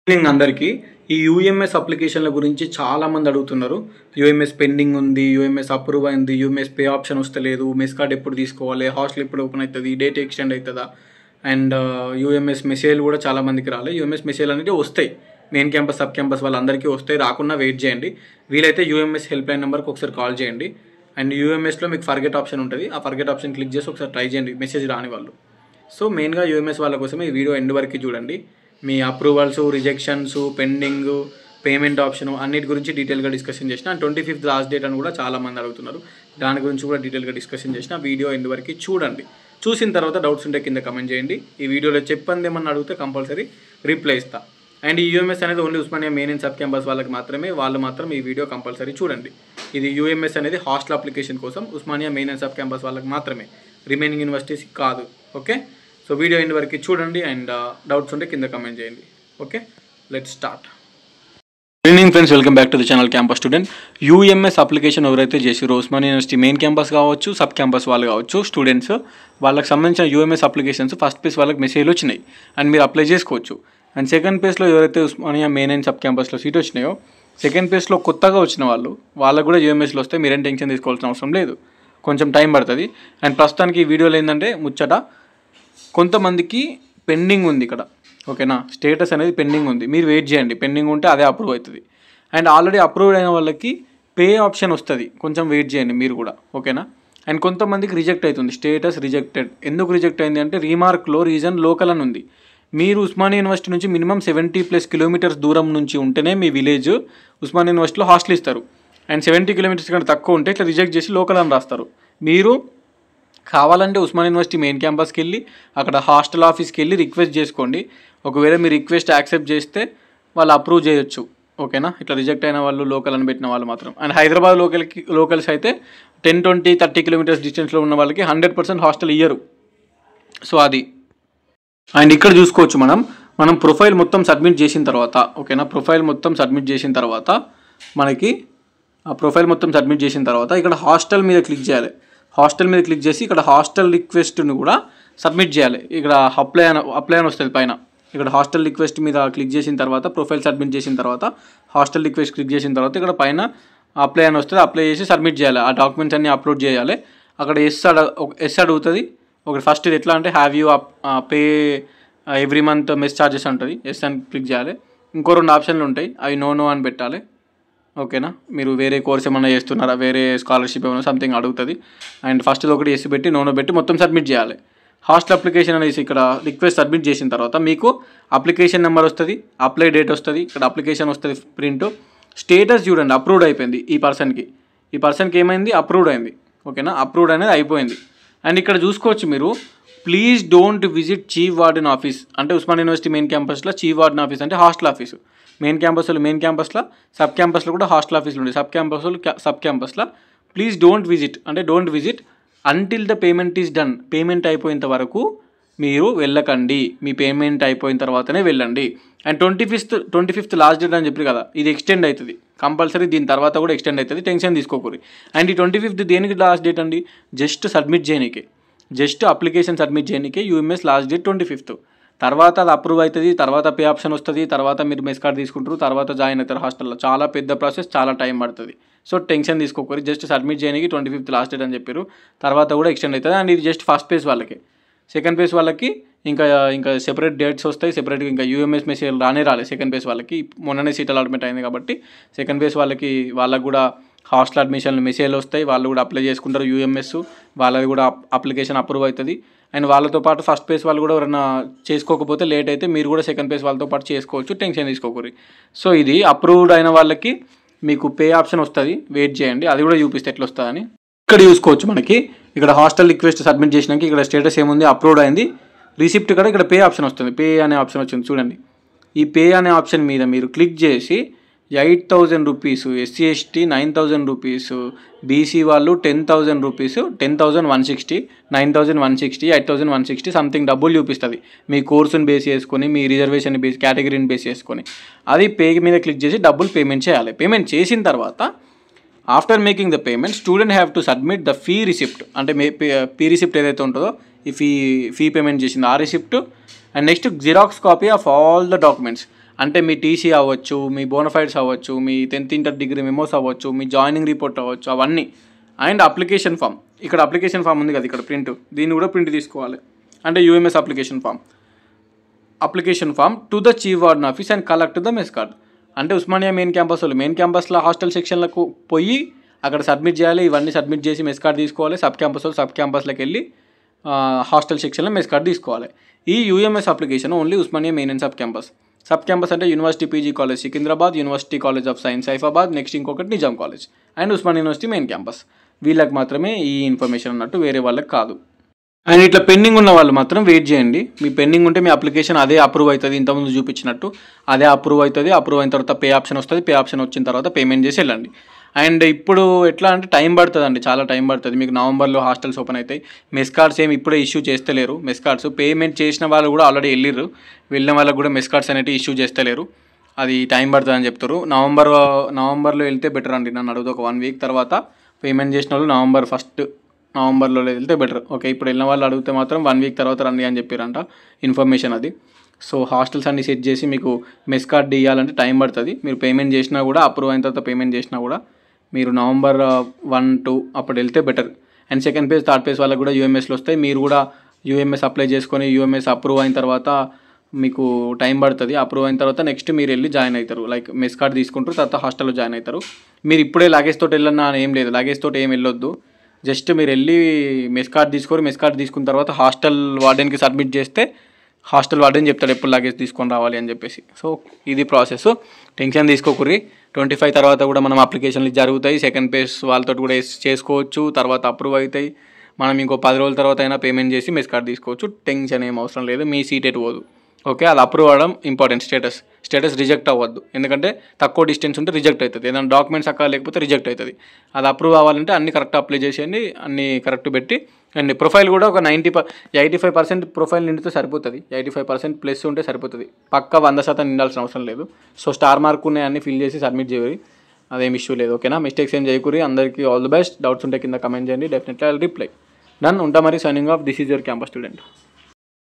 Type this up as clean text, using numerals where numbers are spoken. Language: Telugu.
ఈవినింగ్ అందరికీ ఈ యూఎంఎస్ అప్లికేషన్ల గురించి చాలా మంది అడుగుతున్నారు. యూఎంఎస్ పెండింగ్ ఉంది, యూఎంఎస్ అప్రూవ్ అయింది, యూఎంఎస్ పే ఆప్షన్ వస్తలేదు, మెస్ కార్డ్ ఎప్పుడు తీసుకోవాలి, హాస్టల్ ఎప్పుడు ఓపెన్ అవుతుంది, డేట్ ఎక్స్టెండ్ అవుతుందా, అండ్ యూఎంఎస్ మెసేజ్ కూడా చాలా మందికి రాలేదు. యూఎంఎస్ మెసేజ్ అనేది వస్తాయి, మెయిన్ క్యాంపస్ సబ్ క్యాంపస్ వాళ్ళందరికీ వస్తాయి. రాకుండా వెయిట్ చేయండి. వీలైతే యూఎంఎస్ హెల్ప్ లైన్ నెంబర్కి ఒకసారి కాల్ చేయండి. అండ్ యూఎంఎస్లో మీకు ఫర్గెట్ ఆప్షన్ ఉంటుంది, ఆ ఫర్గెట్ ఆప్షన్ క్లిక్ చేసి ఒకసారి ట్రై చేయండి మెసేజ్ రాని వాళ్ళు. సో మెయిన్గా యూఎంఎస్ వాళ్ళ కోసమే ఈ వీడియో ఎండ్ వరకు చూడండి. మీ approvals, rejections, pending, payment option అన్నిటి గురించి డీటెయిల్గా డిస్కషన్ చేసిన. 25th లాస్ట్ డేట్ అని కూడా చాలామంది అడుగుతున్నారు, దాని గురించి కూడా డీటెయిల్గా డిస్కషన్ చేసిన. వీడియో ఎండ్ వరకు చూడండి. చూసిన తర్వాత డౌట్స్ ఉంటే కింద కమెంట్ చేయండి. ఈ వీడియోలో చెప్పండి ఏమన్నా అడిగితే కంపల్సరీ రిప్లై ఇస్తా. అండ్ ఈ యూఎంఎస్ అనేది only Osmania main and sub campus వాళ్ళకి మాత్రమే, వాళ్ళు మాత్రం ఈ వీడియో కంపల్సరీ చూడండి. ఇది యూఎంఎస్ అనేది హాస్టల్ అప్లికేషన్ కోసం Osmania main and sub campus వాళ్ళకి మాత్రమే, రిమైనింగ్ యూనివర్సిటీస్ కాదు. ఓకే, సో వీడియో ఎండ్ వరకు చూడండి అండ్ డౌట్స్ ఉంటే కింద కమెంట్ చేయండి. Okay, let's start. Good evening friends, welcome back to the channel campus student. UMS application ఎవరైతే చేసిరో ఉస్మానియా యూనివర్సిటీ మెయిన్ క్యాంపస్ కావచ్చు, సబ్ క్యాంపస్ వాళ్ళు కావచ్చు, స్టూడెంట్స్ వాళ్ళకి సంబంధించిన యూఎంఎస్ అప్లికేషన్స్ ఫస్ట్ పేజ్ వాళ్ళకి మెసేజ్లు వచ్చినాయి అండ్ మీరు అప్లై చేసుకోవచ్చు. అండ్ సెకండ్ పేజ్లో ఎవరైతే ఉస్మానియా మెయిన్ అండ్ సబ్ క్యాంపస్లో సీట్ వచ్చినాయో, సెకండ్ పేజ్లో కొత్తగా వచ్చిన వాళ్ళకు కూడా యూఎంఎస్లో వస్తే మీరేం టెన్షన్ తీసుకోవాల్సిన అవసరం లేదు, కొంచెం టైం పడుతుంది. అండ్ ప్రస్తుతానికి ఈ వీడియోలో ఏంటంటే ముచ్చట కొంతమందికి పెండింగ్ ఉంది ఇక్కడ. ఓకేనా, స్టేటస్ అనేది పెండింగ్ ఉంది, మీరు వెయిట్ చేయండి. పెండింగ్ ఉంటే అదే అప్రూవ్ అవుతుంది. అండ్ ఆల్రెడీ అప్రూవ్ అయిన వాళ్ళకి పే ఆప్షన్ వస్తుంది, కొంచెం వెయిట్ చేయండి మీరు కూడా. ఓకేనా, అండ్ కొంతమందికి రిజెక్ట్ అవుతుంది, స్టేటస్ రిజెక్టెడ్. ఎందుకు రిజెక్ట్ అయింది అంటే రీమార్క్లో రీజన్ లోకల్ అని ఉంది. మీరు ఉస్మానియా యూనివర్సిటీ నుంచి మినిమం 70+ కిలోమీటర్స్ దూరం నుంచి ఉంటేనే మీ విలేజ్ ఉస్మానియా యూనివర్సిటీలో హాస్టల్ ఇస్తారు. అండ్ 70 కిలోమీటర్స్ కంటే తక్కువ ఉంటే ఇట్లా రిజెక్ట్ చేసి లోకల్ అని రాస్తారు. మీరు కావాలంటే ఉస్మానియా యూనివర్సిటీ మెయిన్ క్యాంపస్కి వెళ్ళి అక్కడ హాస్టల్ ఆఫీస్కి వెళ్ళి రిక్వెస్ట్ చేసుకోండి. ఒకవేళ మీ రిక్వెస్ట్ యాక్సెప్ట్ చేస్తే వాళ్ళు అప్రూవ్ చేయొచ్చు. ఓకేనా, ఇట్లా రిజెక్ట్ అయిన వాళ్ళు లోకల్ అని పెట్టిన వాళ్ళు మాత్రం. అండ్ హైదరాబాద్ లోకల్స్ అయితే 10, 20, 30 కిలోమీటర్స్ డిస్టెన్స్లో ఉన్న వాళ్ళకి 100% హాస్టల్ ఇయ్యరు. సో అది. అండ్ ఇక్కడ చూసుకోవచ్చు మనం ప్రొఫైల్ మొత్తం సబ్మిట్ చేసిన తర్వాత, ఓకేనా, ప్రొఫైల్ మొత్తం సబ్మిట్ చేసిన తర్వాత మనకి ఆ ప్రొఫైల్ మొత్తం సబ్మిట్ చేసిన తర్వాత ఇక్కడ హాస్టల్ మీద క్లిక్ చేయాలి. హాస్టల్ మీద క్లిక్ చేసి ఇక్కడ హాస్టల్ రిక్వెస్ట్ని కూడా సబ్మిట్ చేయాలి. ఇక్కడ అప్లై అని వస్తుంది పైన. ఇక్కడ హాస్టల్ రిక్వెస్ట్ మీద క్లిక్ చేసిన తర్వాత, ప్రొఫైల్ సబ్మిట్ చేసిన తర్వాత హాస్టల్ రిక్వెస్ట్ క్లిక్ చేసిన తర్వాత ఇక్కడ పైన అప్లై అని వస్తుంది. అప్లై చేసి సబ్మిట్ చేయాలి. ఆ డాక్యుమెంట్స్ అన్నీ అప్లోడ్ చేయాలి. అక్కడ ఎస్ అడుగుతుంది. ఒకటి ఫస్ట్ ఇది ఎట్లా అంటే have you pay every month mess charges ఉంటుంది, ఎస్ అని క్లిక్ చేయాలి. ఇంకో 2 ఆప్షన్లు ఉంటాయి, అవి నో అని పెట్టాలి. ఓకేనా, మీరు వేరే కోర్స్ ఏమైనా చేస్తున్నారా, వేరే స్కాలర్షిప్ ఏమైనా సంథింగ్ అడుగుతుంది. అండ్ ఫస్ట్ ఒకటి ఎస్ పెట్టి నోనో పెట్టి మొత్తం సబ్మిట్ చేయాలి. హాస్టల్ అప్లికేషన్ అనేసి ఇక్కడ రిక్వెస్ట్ సబ్మిట్ చేసిన తర్వాత మీకు అప్లికేషన్ నెంబర్ వస్తుంది, అప్లై డేట్ వస్తుంది, ఇక్కడ అప్లికేషన్ వస్తుంది ప్రింట్. స్టేటస్ చూడండి, అప్రూవ్డ్ అయిపోయింది. ఈ పర్సన్కి ఏమైంది, అప్రూవ్డ్ అయింది. ఓకేనా, అప్రూవ్డ్ అనేది అయిపోయింది. అండ్ ఇక్కడ చూసుకోవచ్చు మీరు, please don't visit chief warden office. అంటే ఉస్మానియా యూనివర్సిటీ మెయిన్ క్యాంపస్లో చీఫ్ వార్డెన్ ఆఫీస్ అంటే హాస్టల్ ఆఫీసు. మెయిన్ క్యాంపస్లో సబ్ క్యాంపస్లో కూడా హాస్టల్ ఆఫీసులు ఉంటాయి. సబ్ క్యాంపస్లో please don't visit until the payment is done. Payment అయిపోయేంత వరకు మీరు వెళ్ళకండి, మీ పేమెంట్ అయిపోయిన తర్వాతనే వెళ్ళండి. అండ్ 25th లాస్ట్ డేట్ అని చెప్పి కదా, ఇది ఎక్స్టెండ్ అవుతుంది కంపల్సరీ. దీని తర్వాత కూడా ఎక్స్టెండ్ అవుతుంది, టెన్షన్ తీసుకోకూరి. అండ్ ఈ 25th దేనికి లాస్ట్ డేట్ అండి, జస్ట్ సబ్మిట్ చేయనీకే, జస్ట్ అప్లికేషన్ సబ్మిట్ చేయనీకే యూఎంఎస్ లాస్ట్ డేట్ 25th. తర్వాత అది అప్రూవ్ అవుతుంది, తర్వాత పే ఆప్షన్ వస్తుంది, తర్వాత మీరు మెస్ కార్డ్ తీసుకుంటారు, తర్వాత జాయిన్ అవుతారు హాస్టల్లో. చాలా పెద్ద ప్రాసెస్, చాలా టైం పడుతుంది. సో టెన్షన్ తీసుకోకూరి, జస్ట్ సబ్మిట్ చేయడానికి 25th లాస్ట్ డేట్ అని చెప్పారు. తర్వాత కూడా ఎక్స్టెండ్ అవుతుంది. అండ్ ఇది జస్ట్ ఫస్ట్ పేజ్ వాళ్ళకి. సెకండ్ పేజ్ వాళ్ళకి ఇంకా సెపరేట్ డేట్స్ వస్తాయి, సెపరేట్గా ఇంకా యూఎంఎస్ మెసేజ్ రాలేదు సెకండ్ పేజ్ వాళ్ళకి. మొన్ననే సీట్ అలాట్మెంట్ అయింది కాబట్టి సెకండ్ పేజ్ వాళ్ళకి కూడా హాస్టల్ అడ్మిషన్లు మెసేజ్లు వస్తాయి, వాళ్ళు కూడా అప్లై చేసుకుంటారు యూఎంఎస్, వాళ్ళది కూడా అప్లికేషన్ అప్రూవ్ అవుతుంది. అండ్ వాళ్ళతో పాటు ఫస్ట్ పేజ్ వాళ్ళు కూడా ఎవరైనా చేసుకోకపోతే లేట్ అయితే మీరు కూడా సెకండ్ పేజ్ వాళ్ళతో పాటు చేసుకోవచ్చు, టెన్షన్ తీసుకోకూరి. సో ఇది అప్రూవ్డ్ అయిన వాళ్ళకి మీకు పే ఆప్షన్ వస్తుంది, వెయిట్ చేయండి, అది కూడా చూపిస్తే ఎట్లా వస్తుందని. ఇక్కడ చూసుకోవచ్చు మనకి, ఇక్కడ హాస్టల్ రిక్వెస్ట్ సబ్మిట్ చేసినాక ఇక్కడ స్టేటస్ ఏముంది, అప్రూవ్డ్ అయింది. రిసిప్ట్ కూడా ఇక్కడ పే ఆప్షన్ వస్తుంది, పే అనే ఆప్షన్ వచ్చింది చూడండి. ఈ పే అనే ఆప్షన్ మీద మీరు క్లిక్ చేసి 8,000 rupees, SC ST 9,000 rupees, BC వాళ్ళు 10,000 రూపీస్, 10,160, 9,160, 8,160 సంథింగ్ డబ్బులు చూపిస్తుంది. మీ కోర్సుని బేస్ చేసుకొని, మీ రిజర్వేషన్ బేస్ కేటగిరీని బేస్ చేసుకొని అది పే మీద క్లిక్ చేసి డబ్బులు పేమెంట్ చేయాలి. పేమెంట్ చేసిన తర్వాత after making the payment student have to submit the fee receipt. అంటే ఫీ రిసిప్ట్ ఏదైతే ఉంటుందో ఈ ఫీ పేమెంట్ చేసింది ఆ receipt. And next xerox copy of all the documents. అంటే మీ టీసీ అవ్వచ్చు, మీ బోనఫైడ్స్ అవ్వచ్చు, మీ 10th ఇంటర్ డిగ్రీ మెమోస్ అవ్వచ్చు, మీ జాయినింగ్ రిపోర్ట్ అవ్వచ్చు, అవన్నీ. అండ్ అప్లికేషన్ ఫామ్, ఇక్కడ అప్లికేషన్ ఫామ్ ఉంది కదా ఇక్కడ ప్రింట్, దీన్ని కూడా ప్రింట్ తీసుకోవాలి. అంటే UMS application form to the chief warden office and collect the mess card. అంటే ఉస్మానియా మెయిన్ క్యాంపస్లో హాస్టల్ సెక్షన్లకు పోయి అక్కడ సబ్మిట్ చేయాలి. ఇవన్నీ సబ్మిట్ చేసి మెస్ కార్డ్ తీసుకోవాలి. సబ్ క్యాంపస్లోకి వెళ్ళి హాస్టల్ సెక్షన్లో మెస్ కార్డ్ తీసుకోవాలి. ఈ UMS application only Osmania main and sub campus అంటే university PG college Secunderabad, university College of Science Saifabad, next ఇంకొకటి Nizam College and Osmania University main campus. వీళ్ళకి మాత్రమే ఈ ఇన్ఫర్మేషన్ అన్నట్టు, వేరే వాళ్ళకి కాదు. అండ్ ఇట్లా పెండింగ్ ఉన్న వాళ్ళు మాత్రం వెయిట్ చేయండి. మీ పెండింగ్ ఉంటే మీ అప్లికేషన్ అదే అప్రూవ్ అవుతుంది, ఇంతకుముందు చూపించినట్టు అదే అప్రూవ్ అవుతుంది. అప్రూవ్ అయిన తర్వాత పే ఆప్షన్ వస్తుంది. పే ఆప్షన్ వచ్చిన తర్వాత పేమెంట్ చేసి వెళ్ళండి. అండ్ ఇప్పుడు ఎట్లా అంటే టైం పడుతుంది అండి, చాలా టైం పడుతుంది. మీకు నవంబర్లో హాస్టల్స్ ఓపెన్ అవుతాయి. మెస్ కార్డ్స్ ఏమి ఇప్పుడే ఇష్యూ చేస్తలేరు. మెస్ కార్డ్స్ పేమెంట్ చేసిన వాళ్ళు కూడా ఆల్రెడీ వెళ్ళిన వాళ్ళకు కూడా మెస్ కార్డ్స్ అనేవి ఇష్యూ చేస్తలేరు. అది టైం పడుతుంది అని చెప్తారు. నవంబర్లో వెళ్తే బెటర్ అండి. నన్ను అడుగుతా, ఒక 1 వీక్ తర్వాత పేమెంట్ చేసిన వాళ్ళు నవంబర్లో వెళ్తే బెటర్. ఓకే, ఇప్పుడు వెళ్ళిన వాళ్ళు అడిగితే మాత్రం 1 వీక్ తర్వాత రండి అని చెప్పారంట, ఇన్ఫర్మేషన్ అది. సో హాస్టల్స్ అన్ని సెట్ చేసి మీకు మెస్ కార్డ్ ఇవ్వాలంటే టైం పడుతుంది. మీరు పేమెంట్ చేసినా కూడా, అప్రూవ్ అయిన తర్వాత పేమెంట్ చేసినా కూడా మీరు నవంబర్ 1, 2 అప్పుడు వెళ్తే better. And second phase, third phase వాళ్ళకి కూడా యూఎంఎస్లో వస్తాయి. మీరు కూడా యూఎంఎస్ అప్లై చేసుకొని యూఎంఎస్ అప్రూవ్ అయిన తర్వాత మీకు టైం పడుతుంది. అప్రూవ్ అయిన తర్వాత నెక్స్ట్ మీరు వెళ్ళి జాయిన్ అవుతారు. లైక్ మెస్ కార్డ్ తీసుకుంటారు, తర్వాత హాస్టల్లో జాయిన్ అవుతారు. మీరు ఇప్పుడే లగేజ్ తోటి వెళ్ళన్నా ఏం లేదు, లగేజ్ తోటి ఏం వెళ్ళొద్దు. జస్ట్ మీరు వెళ్ళి మెస్ కార్డ్ తీసుకున్న తర్వాత హాస్టల్ వార్డెన్కి సబ్మిట్ చేస్తే హాస్టల్ వార్డెన్ చెప్తాడు ఎప్పుడు లగేజ్ తీసుకొని రావాలి అని చెప్పేసి. సో ఇది ప్రాసెస్, టెన్షన్ తీసుకోకుర్రి. 25 తర్వాత కూడా మనం అప్లికేషన్లు జరుగుతాయి. సెకండ్ ఫేజ్ వాళ్ళతో కూడా చేసుకోవచ్చు. తర్వాత అప్రూవ్ అవుతాయి. మనం ఇంకో 10 రోజుల తర్వాత అయినా పేమెంట్ చేసి మెస్ కార్డ్ తీసుకోవచ్చు. టెన్షన్ ఏం అవసరం లేదు. మీ సీట్ ఎటు పోదు. ఓకే, అది అప్రూవ్ అవ్వడం ఇంపార్టెంట్. స్టేటస్ రిజెక్ట్ అవ్వద్దు. ఎందుకంటే తక్కువ డిస్టెన్స్ ఉంటే రిజెక్ట్ అవుతుంది. ఏదైనా డాక్యుమెంట్స్ అక్కడ లేకపోతే రిజెక్ట్ అవుతుంది. అది అప్రూవ్ అవ్వాలంటే అన్ని కరెక్ట్ అప్లై చేసేయండి, అన్ని కరెక్ట్ పెట్టి. అండ్ ప్రొఫైల్ కూడా ఒక 85% ప్రొఫైల్ నిండితే సరిపోతుంది. 85% ప్లస్ ఉంటే సరిపోతుంది. పక్కా 100% నిండాల్సిన అవసరం లేదు. సో స్టార్ మార్క్ ఉన్నాయి అన్ని ఫిల్ చేసి సబ్మిట్ చేయాలి. అదేం ఇష్యూ లేదు. ఓకేనా, మిస్టేక్స్ ఏం చేయకూరి. అందరికీ ఆల్ ది బెస్ట్. డౌట్స్ ఉంటే కింద కమెంట్ చేయండి, definitely I will reply. Done, ఉంటా మరి. Signing off. This is your campus student.